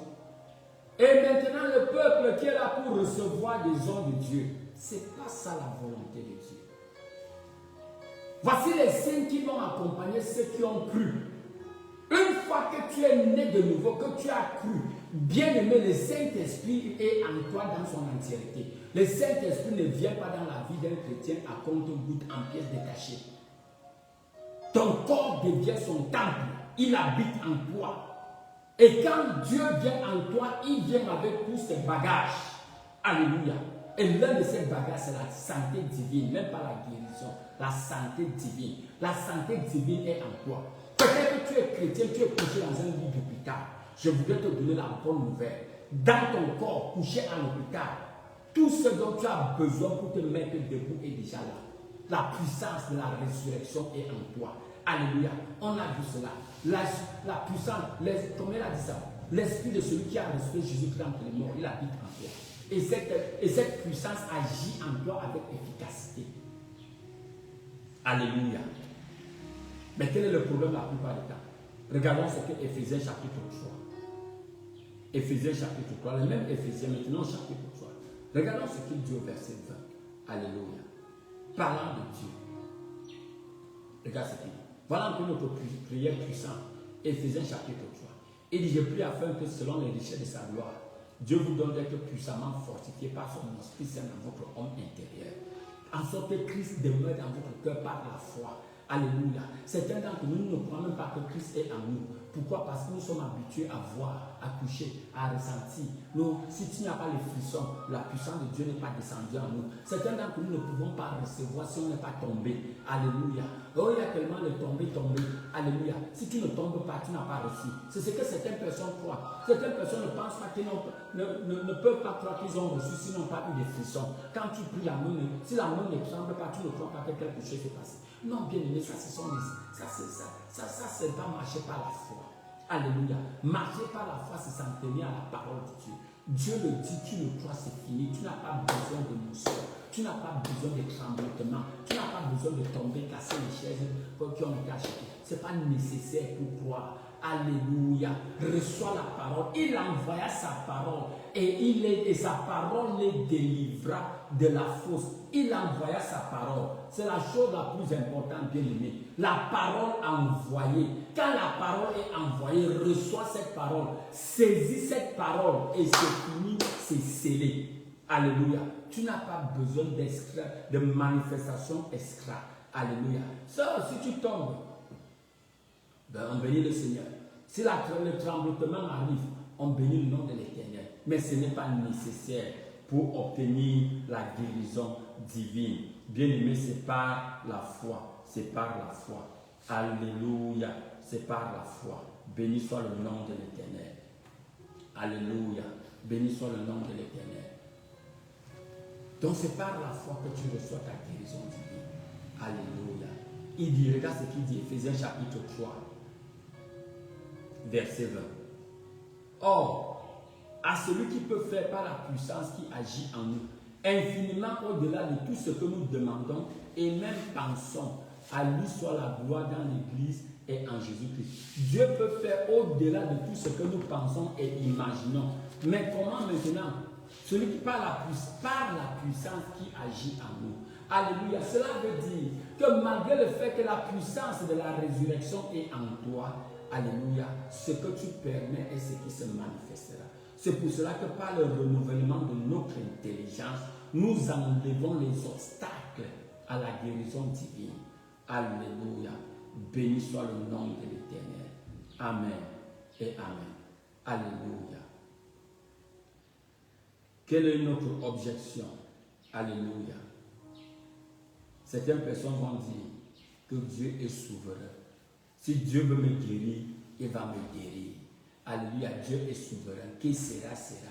S1: Et maintenant, le peuple qui est là pour recevoir des hommes de Dieu. Ce n'est pas ça la volonté de Dieu. Voici les signes qui vont accompagner ceux qui ont cru. Une fois que tu es né de nouveau, que tu as cru, bien aimé, le Saint-Esprit est en toi dans son entièreté. Le Saint-Esprit ne vient pas dans la vie d'un chrétien à compte-gouttes en pièces détachées. Ton corps devient son temple. Il habite en toi. Et quand Dieu vient en toi, il vient avec tous ses bagages. Alléluia. Et l'un de ces bagages, c'est la santé divine, même pas la guérison, la santé divine. La santé divine est en toi. Peut-être que tu es chrétien, tu es couché dans un lit d'hôpital. Je voudrais te donner la bonne nouvelle. Dans ton corps, couché à l'hôpital, tout ce dont tu as besoin pour te mettre debout est déjà là. La puissance de la résurrection est en toi. Alléluia. On a vu cela. La puissance, comment il a dit ça? L'esprit de celui qui a ressuscité Jésus-Christ entre les morts, il habite en toi. Et cette puissance agit en toi avec efficacité. Alléluia. Mais quel est le problème la plupart du temps? Regardons ce que Éphésiens chapitre 3. Éphésiens chapitre 3, le même Éphésiens maintenant chapitre 3. Regardons ce qu'il dit au verset 20. Alléluia. Parlant de Dieu. Regarde ce qu'il dit. Voilà un peu notre prière puissante. Éphésiens chapitre 3. Il dit, je prie afin que selon les richesses de sa gloire, Dieu vous donne d'être puissamment fortifié par son esprit saint dans votre homme intérieur. En sorte que Christ demeure dans votre cœur par la foi. Alléluia. Certains d'entre nous ne croient même pas que Christ est en nous. Pourquoi? Parce que nous sommes habitués à voir, à toucher, à ressentir. Nous, si tu n'as pas les frissons, la puissance de Dieu n'est pas descendue en nous. Certains d'entre nous ne pouvons pas recevoir si on n'est pas tombé. Alléluia. Oh, il y a tellement de tombés. Alléluia. Si tu ne tombes pas, tu n'as pas reçu. C'est ce que certaines personnes croient. Certaines personnes ne pensent pas qu'ils ne peuvent pas croire qu'ils ont reçu s'ils n'ont pas eu des frissons. Quand tu pries la main, si la main ne tremble pas, tu ne crois pas que quelque chose s'est passé. Non, bien aimé, ça c'est pas marcher par la foi. Alléluia. Marcher par la foi, c'est s'en tenir à la parole de Dieu. Dieu le dit, tu le crois, c'est fini. Tu n'as pas besoin de mousson. Tu n'as pas besoin de tremblement. Tu n'as pas besoin de tomber, casser les chaises qui ont été achetées. Ce n'est pas nécessaire pour croire. Alléluia. Reçois la parole. Il envoya sa parole et sa parole les délivra de la fausse. Il envoya sa parole. C'est la chose la plus importante, bien aimé. La parole envoyée. Quand la parole est envoyée, reçois cette parole. Saisis cette parole et c'est fini, c'est scellé. Alléluia. Tu n'as pas besoin de manifestation extra. Alléluia. Ça, si tu tombes, ben, on bénit le Seigneur. Si le tremblement arrive, on bénit le nom de l'Éternel. Mais ce n'est pas nécessaire pour obtenir la guérison divine. Bien aimé, c'est par la foi. C'est par la foi. Alléluia. C'est par la foi. Béni soit le nom de l'Éternel. Alléluia. Béni soit le nom de l'Éternel. Donc c'est par la foi que tu reçois ta guérison divine. Alléluia. Il dit, regarde ce qu'il dit, Éphésiens chapitre 3, verset 20. Or, à celui qui peut faire par la puissance qui agit en nous, infiniment au-delà de tout ce que nous demandons et même pensons, à lui soit la gloire dans l'Église et en Jésus-Christ. Dieu peut faire au-delà de tout ce que nous pensons et imaginons. Mais comment maintenant? Celui qui par la puissance qui agit en nous. Alléluia. Cela veut dire que malgré le fait que la puissance de la résurrection est en toi, alléluia, ce que tu permets est ce qui se manifestera. C'est pour cela que par le renouvellement de notre intelligence, nous enlevons les obstacles à la guérison divine. Alléluia. Béni soit le nom de l'Éternel. Amen et amen. Alléluia. Quelle est notre objection? Alléluia. Certaines personnes vont dire que Dieu est souverain. Si Dieu veut me guérir, il va me guérir. Alléluia, Dieu est souverain. Qui sera, sera.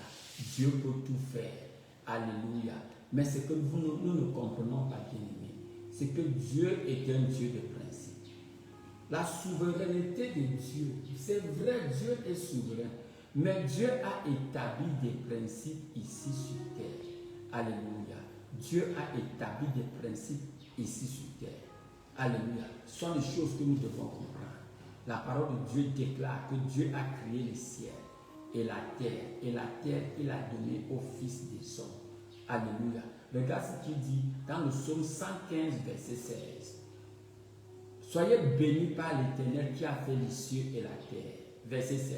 S1: Dieu peut tout faire. Alléluia. Mais ce que nous ne comprenons pas, bien-aimés, c'est que Dieu est un Dieu de principe. La souveraineté de Dieu, c'est vrai, Dieu est souverain. Mais Dieu a établi des principes ici sur terre. Alléluia. Dieu a établi des principes ici sur terre. Alléluia. Ce sont les choses que nous devons comprendre. La parole de Dieu déclare que Dieu a créé les ciels et la terre. Et la terre, il a donné au Fils des hommes. Alléluia. Regarde ce qu'il dit dans le psaume 115, verset 16. Soyez bénis par l'Éternel qui a fait les cieux et la terre. Verset 16.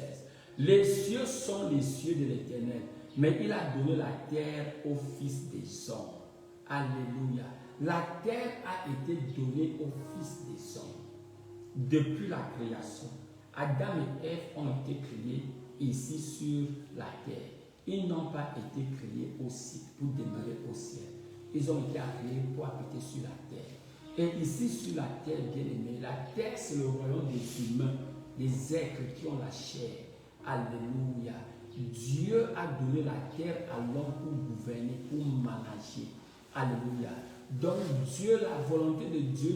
S1: Les cieux sont les cieux de l'Éternel, mais il a donné la terre au Fils des hommes. Alléluia. La terre a été donnée au Fils des hommes. Depuis la création, Adam et Ève ont été créés ici sur la terre. Ils n'ont pas été créés aussi pour demeurer au ciel. Ils ont été créés pour habiter sur la terre. Et ici sur la terre, bien aimé, la terre c'est le royaume des humains, des êtres qui ont la chair. Alléluia. Dieu a donné la terre à l'homme pour gouverner, pour manager. Alléluia. Donc Dieu, la volonté de Dieu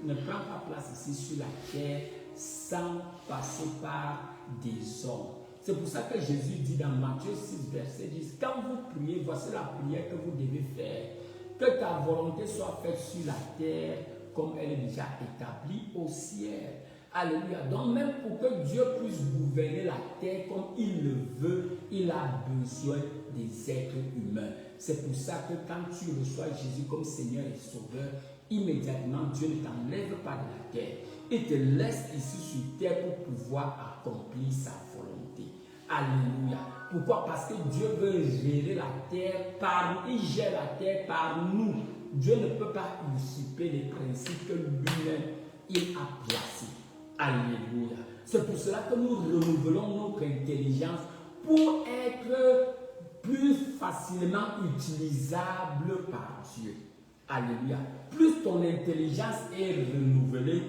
S1: ne prend pas place ici sur la terre sans passer par des hommes. C'est pour ça que Jésus dit dans Matthieu 6, verset 10, quand vous priez, voici la prière que vous devez faire. Que ta volonté soit faite sur la terre comme elle est déjà établie au ciel. Alléluia. Donc même pour que Dieu puisse gouverner la terre comme il le veut, il a besoin des êtres humains. C'est pour ça que quand tu reçois Jésus comme Seigneur et Sauveur, immédiatement Dieu ne t'enlève pas de la terre. Il te laisse ici sur terre pour pouvoir accomplir sa volonté. Alléluia. Pourquoi? Parce que Dieu veut gérer la terre par nous. Il gère la terre par nous. Dieu ne peut pas usurper les principes que lui-même il a placés. Alléluia. C'est pour cela que nous renouvelons notre intelligence pour être plus facilement utilisable par Dieu. Alléluia. Plus ton intelligence est renouvelée,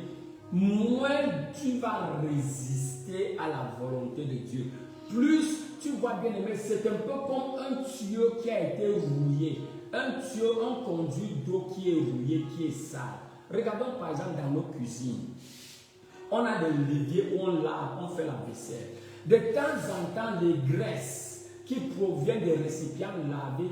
S1: moins tu vas résister à la volonté de Dieu. Plus tu vois, bien aimé, c'est un peu comme un tuyau qui a été rouillé. Un tuyau, un conduit d'eau qui est rouillé, qui est sale. Regardons par exemple dans nos cuisines. On a des leviers où on lave, on fait la vaisselle. De temps en temps, les graisses qui proviennent des récipients lavés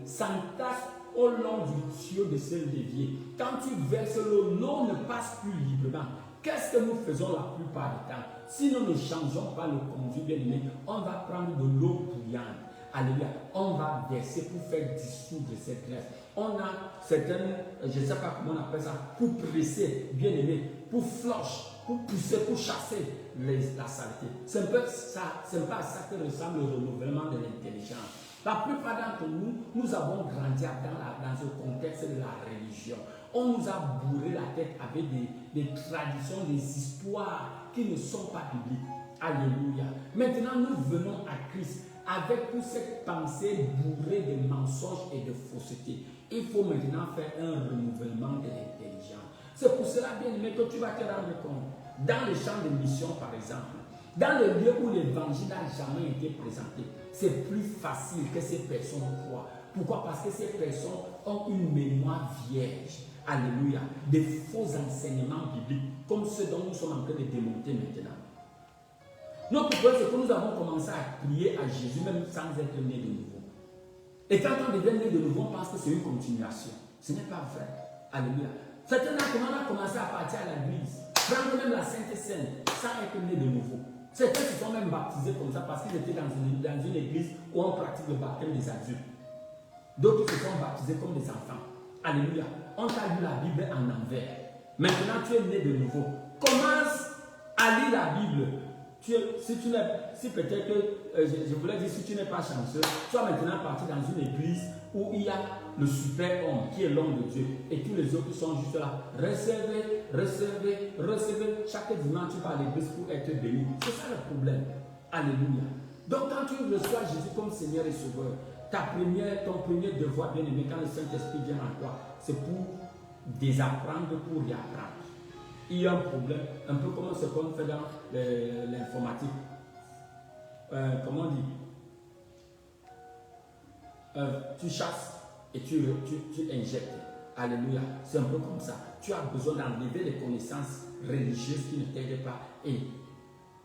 S1: s'entassent au long du tuyau de ce levier. Quand tu verses l'eau, l'eau ne passe plus librement. Qu'est-ce que nous faisons la plupart du temps? Si nous ne changeons pas le conduit, bien aimé, on va prendre de l'eau bouillante. Alléluia. On va verser pour faire dissoudre cette graisse. On a certaines, je ne sais pas comment on appelle ça, pour presser, bien aimé, pour flush, pour pousser, pour chasser la saleté. C'est un peu ça, c'est pas à ça que ressemble le renouvellement de l'intelligence. La plupart d'entre nous, nous avons grandi dans ce contexte de la religion. On nous a bourré la tête avec des traditions, des histoires qui ne sont pas bibliques. Alléluia. Maintenant, nous venons à Christ avec toute cette pensée bourrée de mensonges et de fausseté. Il faut maintenant faire un renouvellement de l'intelligence. C'est pour cela, bien aimé, que tu vas te rendre compte. Dans les champs de mission, par exemple, dans le lieu où l'évangile n'a jamais été présenté, c'est plus facile que ces personnes croient. Pourquoi? Parce que ces personnes ont une mémoire vierge. Alléluia. Des faux enseignements bibliques, comme ceux dont nous sommes en train de démonter maintenant. Notre problème, c'est que nous avons commencé à prier à Jésus, même sans être nés de nouveau. Et quand on devient né de nouveau, on pense que c'est une continuation. Ce n'est pas vrai. Alléluia. Certains ont commencé à partir à l'église, prendre même la Sainte Seine, sans être né de nouveau. Certains se sont même baptisés comme ça parce qu'ils étaient dans une église où on pratique le baptême des adultes. D'autres se sont baptisés comme des enfants. Alléluia. On t'a lu la Bible en envers. Maintenant, tu es né de nouveau. Commence à lire la Bible. Si peut-être que, je voulais dire, si tu n'es pas chanceux, tu vas maintenant partir dans une église où il y a le super homme qui est l'homme de Dieu et tous les autres sont juste là. Recevez, recevez, recevez. Chaque dimanche, tu vas à l'église pour être béni. C'est ça le problème. Alléluia. Donc quand tu reçois Jésus comme Seigneur et Sauveur, ton premier devoir, bien aimé, quand le Saint-Esprit vient en toi, c'est pour désapprendre, pour réapprendre. Il y a un problème, un peu comme ce qu'on fait dans l'informatique. Comment on dit? Tu chasses et tu injectes. Alléluia. C'est un peu comme ça. Tu as besoin d'enlever les connaissances religieuses qui ne t'aident pas et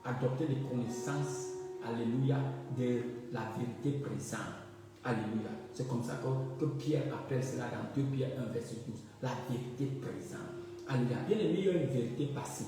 S1: adopter les connaissances, alléluia, de la vérité présente. Alléluia. C'est comme ça que Pierre appelle cela dans 2 Pierre 1, verset 12. La vérité présente. Alléluia. Bien aimé, il y a une vérité passée.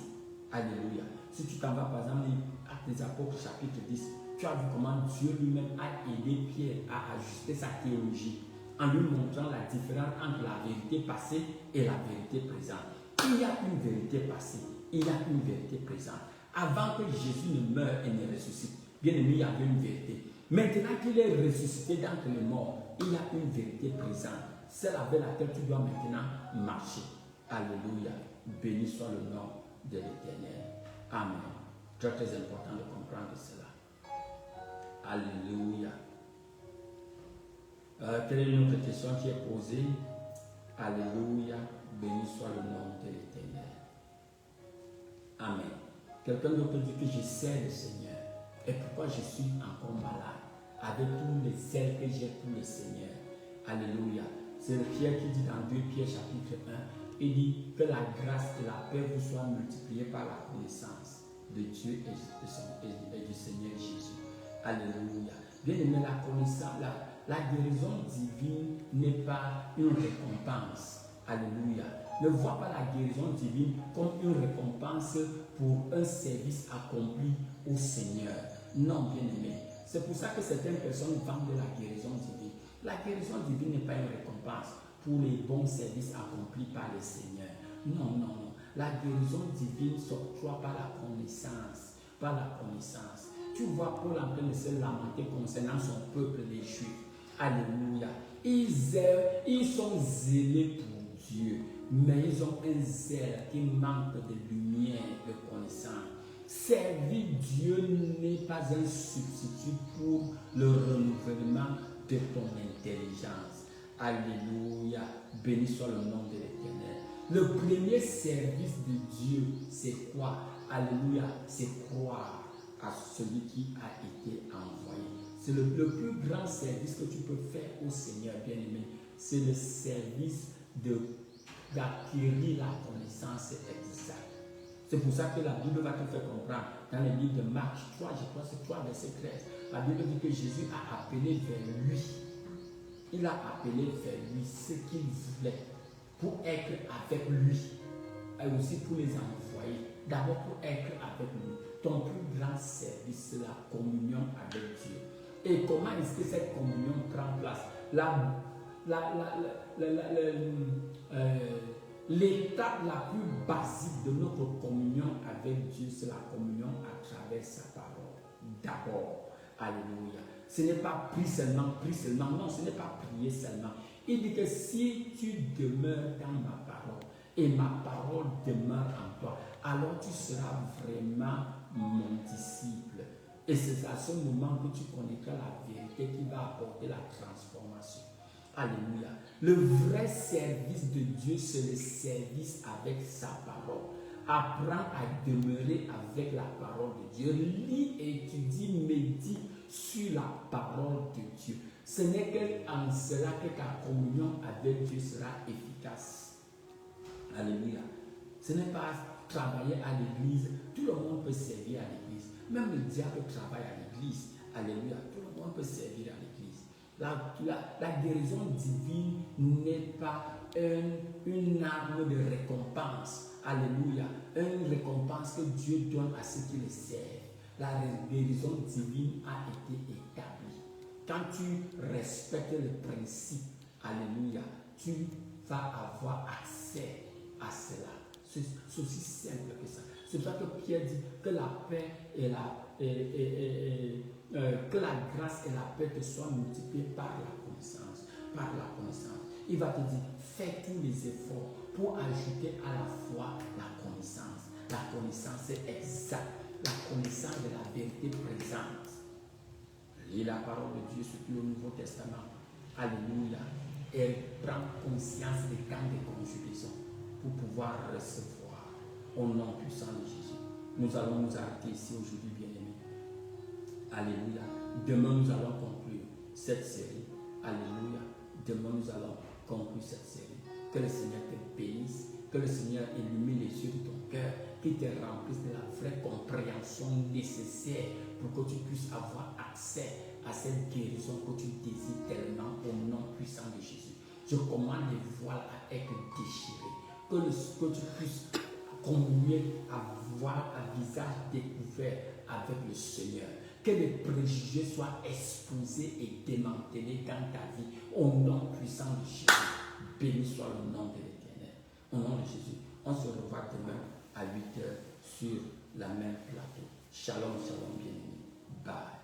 S1: Alléluia. Si tu t'en vas par exemple, Actes des Apôtres, chapitre 10, tu as vu comment Dieu lui-même a aidé Pierre à ajuster sa théologie en lui montrant la différence entre la vérité passée et la vérité présente. Il y a une vérité passée, il y a une vérité présente. Avant que Jésus ne meure et ne ressuscite, bien aimé, il y avait une vérité. Maintenant qu'il est ressuscité d'entre les morts, il y a une vérité présente. Celle avec laquelle tu dois maintenant marcher. Alléluia. Béni soit le nom de l'Éternel. Amen. Très très important de comprendre cela. Alléluia. Quelle est une autre question qui est posée? Alléluia. Béni soit le nom de l'Éternel. Amen. Quelqu'un d'autre dit que je sers le Seigneur. Et pourquoi je suis encore malade? Avec tous les ailes que j'ai pour le Seigneur. Alléluia. C'est le Pierre qui dit dans 2 Pierre chapitre 1, il dit que la grâce et la paix vous soient multipliées par la connaissance de Dieu et du Seigneur Jésus. Alléluia. Bien aimé, la connaissance, la guérison divine n'est pas une récompense. Alléluia. Ne vois pas la guérison divine comme une récompense pour un service accompli au Seigneur. Non, bien aimé. C'est pour ça que certaines personnes vendent la guérison divine. La guérison divine n'est pas une récompense pour les bons services accomplis par le Seigneur. Non, non, non. La guérison divine s'octroie par la connaissance. Par la connaissance. Tu vois Paul en train de se lamenter concernant son peuple, les Juifs. Alléluia. Ils sont zélés pour Dieu, mais ils ont un zèle qui manque de lumière, de connaissance. Servir Dieu n'est pas un substitut pour le renouvellement de ton intelligence. Alléluia. Béni soit le nom de l'Éternel. Le premier service de Dieu, c'est quoi? Alléluia. C'est croire à celui qui a été envoyé. C'est le plus grand service que tu peux faire au Seigneur, bien-aimé. C'est le service d'acquérir la connaissance exacte. C'est pour ça que la Bible va te faire comprendre. Dans le livre de Marc 3, je crois c'est 3, verset 13. La Bible dit que Jésus a appelé vers lui. Il a appelé vers lui ce qu'il voulait pour être avec lui. Et aussi pour les envoyer. D'abord pour être avec lui. Ton plus grand service, c'est la communion avec Dieu. Et comment est-ce que cette communion prend place? L'étape la plus basique de notre communion avec Dieu, c'est la communion à travers sa parole. D'abord, alléluia. Ce n'est pas prier seulement, non, ce n'est pas prier seulement. Il dit que si tu demeures dans ma parole et ma parole demeure en toi, alors tu seras vraiment mon disciple. Et c'est à ce moment que tu connaîtras la vérité qui va apporter la transformation. Alléluia. Le vrai service de Dieu, c'est le service avec sa parole. Apprends à demeurer avec la parole de Dieu. Lis, étudie, médite sur la parole de Dieu. Ce n'est qu'en cela que ta communion avec Dieu sera efficace. Alléluia. Ce n'est pas travailler à l'église. Tout le monde peut servir à l'église. Même le diable travaille à l'église. Alléluia. Tout le monde peut servir à l'église. La guérison divine n'est pas une arme de récompense. Alléluia. Une récompense que Dieu donne à ceux qui le servent. La guérison divine a été établie. Quand tu respectes le principe, alléluia, tu vas avoir accès à cela. C'est aussi simple que ça. C'est pour ça que Pierre dit que la paix et que la grâce et la paix te soient multipliées par la connaissance. Par la connaissance. Il va te dire, fais tous les efforts pour ajouter à la foi la connaissance. La connaissance est exacte. La connaissance de la vérité présente. lis la parole de Dieu, surtout le Nouveau Testament. Alléluia. Elle prend conscience des camps de conjugaison pour pouvoir recevoir au nom puissant de Jésus. Nous allons nous arrêter ici aujourd'hui, bien-aimés. Alléluia. Demain, nous allons conclure cette série. Alléluia. Demain, nous allons conclure cette série. Que le Seigneur te bénisse. Que le Seigneur illumine les yeux de ton cœur. Qu'il te remplisse de la vraie compréhension nécessaire pour que tu puisses avoir accès à cette guérison que tu désires tellement au nom puissant de Jésus. Je commande les voiles à être déchirés. Que tu puisses communier à voir un visage découvert avec le Seigneur. Que les préjugés soient exposés et démantelés dans ta vie au nom puissant de Jésus. Béni soit le nom de l'Éternel. Au nom de Jésus, on se revoit demain à 8h sur la même plateau. Shalom, shalom, bien-aimés. Bye.